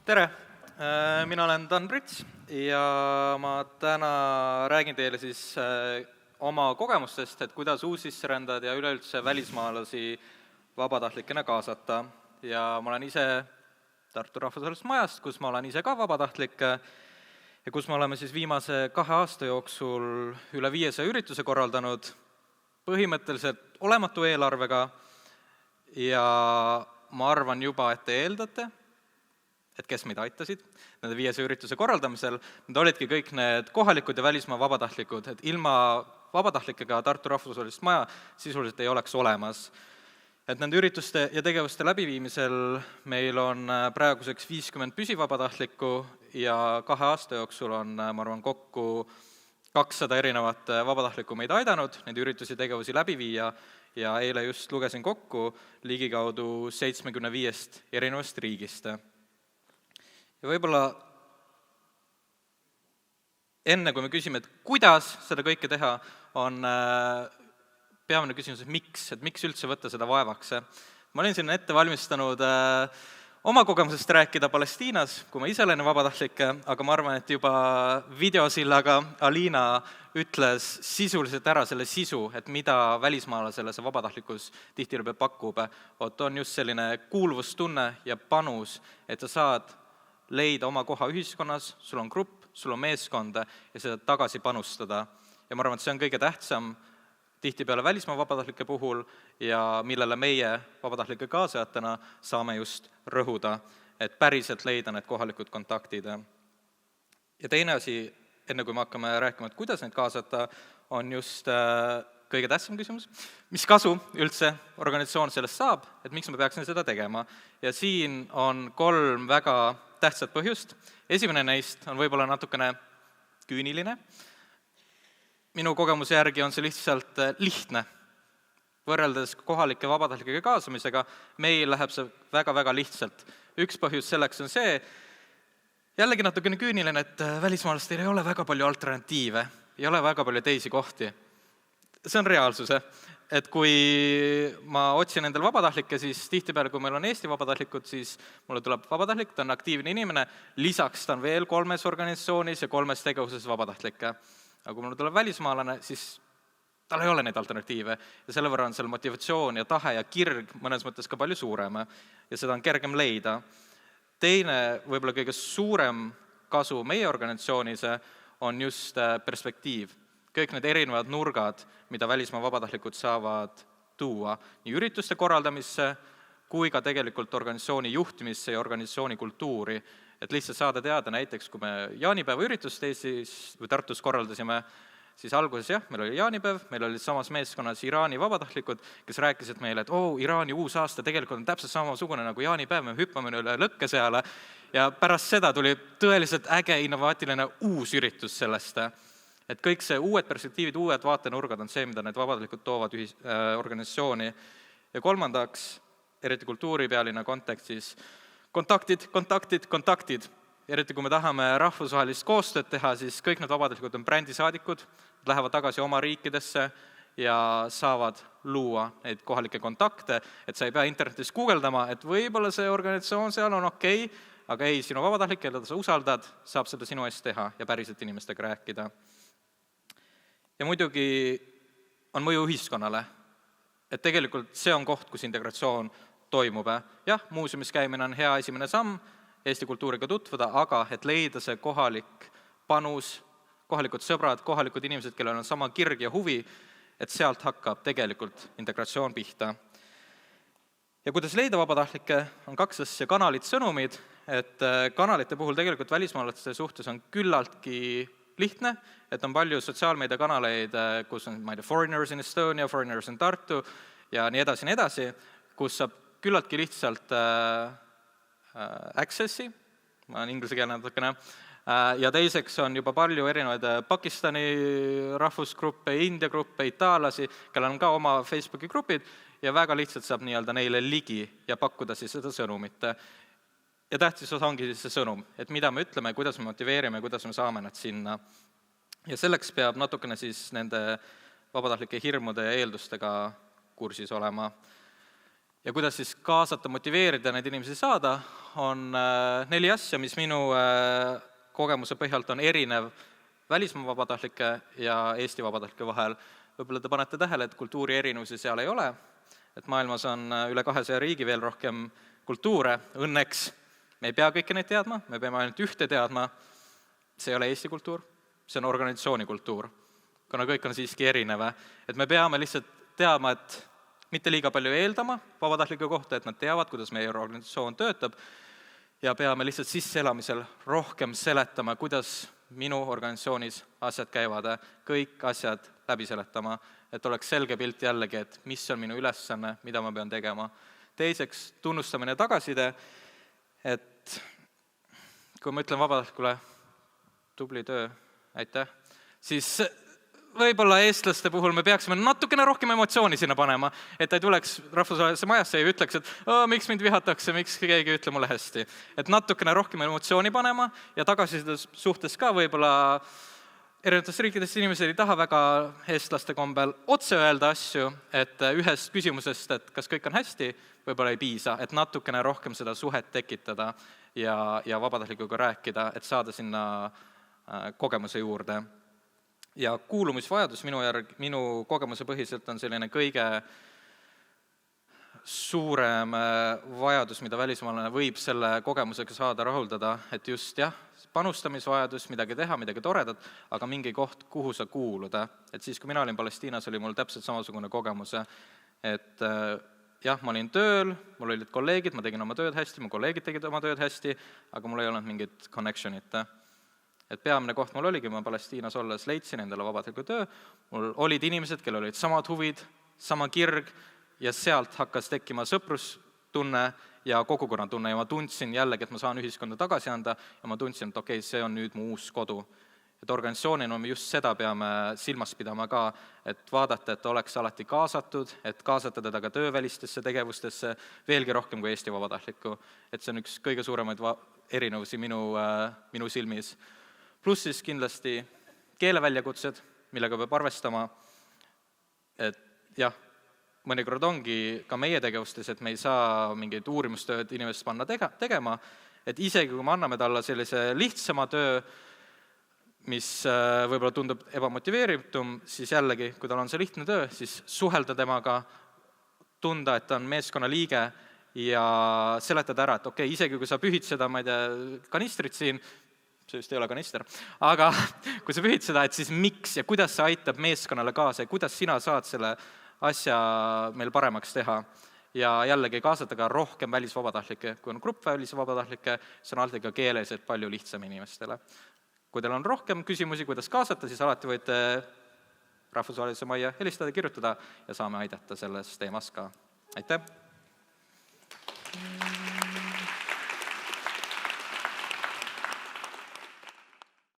Tere! Mina olen Dan Prits ja ma täna räägin teile oma kogemustest, et kuidas uussisserändajad ja üleüldse välismaalasi vabatahtlikena kaasata. Ja ma olen ise Tartu Rahvusvahelisest Majast, kus ma olen ise ka vabatahtlik ja kus me oleme viimase 2 aasta jooksul üle 500 ürituse korraldanud põhimõtteliselt olematu eelarvega ja ma arvan juba, et te eeldate, et kes meid aitasid nende 500 ürituse korraldamisel, need olidki kõik need kohalikud ja välismaa vabatahtlikud, et ilma vabatahtlikega Tartu Rahvusvahelist Maja sisuliselt ei oleks olemas. Et nende ürituste ja tegevuste läbiviimisel meil on praeguseks 50 püsivabatahtlikku ja 2 aasta jooksul on, ma arvan, kokku 200 erinevat vabatahtlikku meid aidanud neid üritusi tegevusi läbi viia ja eile just lugesin kokku ligikaudu 75 erinevast riigist. Ja võib-olla enne, kui me küsime, et kuidas seda kõike teha, on peamine küsimus, et miks üldse võtta seda vaevaks. Ma olin siin ette valmistanud oma kogemusest rääkida Palestiinas, kui ma ise olen vabatahtlik, aga ma arvan, et juba videosillaga Alina ütles sisuliselt ära selle sisu, et mida välismaalasele see vabatahtlikkus tihtilugu pakub. On just selline kuuluvustunne ja panus, et sa saad leida oma koha ühiskonnas, sul on grupp, sul on meeskond ja seda tagasi panustada. Ja ma arvan, et see on kõige tähtsam tihtipeale välismaa vabatahtlike puhul ja millele meie vabatahtlike kaasajatena saame just rõhuda, et päriselt leida need kohalikud kontaktid. Ja teine asi, enne kui me hakkame rääkima, et kuidas neid kaasata, on just kõige tähtsam küsimus, mis kasu üldse organisatsioon sellest saab, et miks me peaksime seda tegema. Ja siin on 3 väga tähtsat põhjust. Esimene neist on võib-olla natukene küüniline. Minu kogemuse järgi on see lihtsalt lihtne. Võrreldes kohalike vabatahtlikega kaasamisega, meil läheb see väga-väga lihtsalt. Üks põhjus selleks on see, jällegi natukene küüniline, et välismaalastel ei ole väga palju alternatiive, ei ole väga palju teisi kohti. See on reaalsuse, et kui ma otsin endal vabatahtlikke, siis tihtipeale, kui meil on Eesti vabatahtlikud, siis mulle tuleb vabatahtlik, ta on aktiivne inimene, lisaks ta on veel 3 organisatsioonis ja 3 tegevuses vabatahtlikke. Aga kui mulle tuleb välismaalane, siis tal ei ole neid alternatiive ja selle võrra on seal motivatsioon ja tahe ja kirg mõnes mõttes ka palju suurem ja seda on kergem leida. Teine, võib-olla kõige suurem kasu meie organisatsioonis on just perspektiiv. Kõik need erinevad nurgad, mida välismaa vabatahtlikud saavad tuua nii ürituste korraldamisse kui ka tegelikult organisatsiooni juhtimisse ja organisatsiooni kultuuri. Et lihtsalt saada teada näiteks, kui me jaanipäeva üritust Eestis või Tartus korraldasime, siis alguses meil oli jaanipäev, meil olid samas meeskonnas Iraani vabatahtlikud, kes rääkisid meile, et Iraani uus aasta tegelikult on täpselt samasugune nagu jaanipäev, me hüppame üle lõkke seale ja pärast seda tuli tõeliselt äge innovaatiline uus üritus sellest. Et kõik see uued perspektiivid, uued vaatenurgad on see, mida need vabatahtlikud toovad organisatsiooni. Ja kolmandaks, eriti kultuuripealinna kontekstis, kontaktid. Eriti kui me tahame rahvusvahelist koostööd teha, siis kõik need vabatahtlikud on brändisaadikud, lähevad tagasi oma riikidesse ja saavad luua neid kohalikke kontakte, et sa ei pea internetis guugeldama, et võib-olla see organisatsioon seal on okei, aga ei, sinu vabatahtlik, keda sa usaldad, saab seda sinu eest teha ja päriselt inimestega rääkida. Ja muidugi on mõju ühiskonnale, et tegelikult see on koht, kus integratsioon toimub. Jah, muuseumis käimine on hea esimene samm, Eesti kultuuriga tutvuda, aga et leida see kohalik panus, kohalikud sõbrad, kohalikud inimesed, kellel on sama kirg ja huvi, et sealt hakkab tegelikult integratsioon pihta. Ja kuidas leida vabatahtlikke, on 2 asja, kanalid, sõnumid, et kanalite puhul tegelikult välismaalaste suhtes on küllaltki lihtne, et on palju sotsiaalmeediakanaleid, kus on, Foreigners in Estonia, Foreigners in Tartu ja nii edasi, kus saab küllaltki lihtsalt accessi, ma olen inglise keele natukene, ja teiseks on juba palju erinevaid Pakistani rahvusgruppe, India gruppe, itaallasi, kellel on ka oma Facebooki grupid ja väga lihtsalt saab neile ligi ja pakkuda seda sõnumit. Ja tähtis osa ongi see sõnum, et mida me ütleme, kuidas me motiveerime, kuidas me saame nad sinna. Ja selleks peab natukene nende vabatahtlike hirmude ja eeldustega kursis olema. ja kuidas siis kaasata, motiveerida neid inimesi saada, on 4 asja, mis minu kogemuse põhjalt on erinev välismaa vabatahtlike ja Eesti vabatahtlike vahel. Võib-olla te panete tähele, et kultuuri erinevusi seal ei ole, et maailmas on üle 200 riigi veel rohkem kultuure, õnneks me ei pea kõike neid teadma, me peame ainult ühte teadma, see ei ole Eesti kultuur, see on organisatsiooni kultuur, kuna kõik on siiski erinev, et me peame lihtsalt teadma, et mitte liiga palju eeldama vabatahtlike kohta, et nad teavad, kuidas meie organisatsioon töötab, ja peame lihtsalt sisseelamisel rohkem seletama, kuidas minu organisatsioonis asjad käivad, kõik asjad läbi seletama, et oleks selge pilt jällegi, et mis on minu ülesanne, mida ma pean tegema. Teiseks, tunnustamine tagasiside, et kui ma ütlen vabatahtlikule, tubli töö, aitäh, siis võib-olla eestlaste puhul me peaksime natukene rohkem emotsiooni sinna panema, et ta ei tuleks rahvusvahelisse majasse ja ütleks, et miks mind vihatakse, miks keegi ei ütle mulle hästi. Et natukene rohkem emotsiooni panema ja tagasiside suhtes ka võib-olla erinevates riikides inimesed ei taha väga eestlaste kombel otse öelda asju, et ühest küsimusest, et kas kõik on hästi, võib-olla ei piisa, et natukene rohkem seda suhet tekitada ja vabatahtlikuga rääkida, et saada sinna kogemuse juurde. Ja kuulumisvajadus minu kogemuse põhiselt on selline kõige suurem vajadus, mida välismaalane võib selle kogemusega saada rahuldada, et just panustamisvajadus, midagi teha, midagi toredat, aga mingi koht, kuhu sa kuuluda. Et siis, kui mina olin Palestiinas, oli mul täpselt samasugune kogemus, et ma olin tööl, mul olid kolleegid, ma tegin oma tööd hästi, mu kolleegid tegid oma tööd hästi, aga mul ei olnud mingit connectionit. Et peamine koht mul oligi, ma Palestiinas olles leidsin endale vabatahtliku töö, mul olid inimesed, kellel olid samad huvid, sama kirg ja sealt hakkas tekkima sõprustunne ja kogukonnatunne ja ma tundsin jällegi, et ma saan ühiskonda tagasi anda ja ma tundsin, et okei, see on nüüd mu uus kodu. Et organisatsioonina me just seda peame silmas pidama ka, et vaadata, et oleks alati kaasatud, et kaasata teda ka töövälistesse tegevustesse veelgi rohkem kui Eesti vabatahtlikku. Et see on üks kõige suuremaid erinevusi minu silmis. Pluss siis kindlasti keeleväljakutsed, millega peab arvestama, et mõnikord ongi ka meie tegevustes, et me ei saa mingeid uurimustööd inimest panna tegema, et isegi kui me anname talle sellise lihtsama töö, mis võib-olla tundub ebamotiveeritum, siis jällegi, kui tal on see lihtne töö, siis suhelda temaga, tunda, et ta on meeskonna liige ja seletada ära, et okei, isegi kui sa pühid seda, ma ei tea, kanistrit siin, see vist ei ole kanister, aga kui sa pühid seda, et siis miks ja kuidas see aitab meeskonnale kaasa ja kuidas sina saad selle asja meil paremaks teha. Ja jällegi kaasata ka rohkem välisvabatahtlikke. Kui on grupp välisvabatahtlikke, see on alati ka keeleliselt palju lihtsam inimestele. Kui teil on rohkem küsimusi, kuidas kaasata, siis alati võite rahvusvahelise majja helistada, kirjutada ja saame aidata selles teemas ka. Aitäh!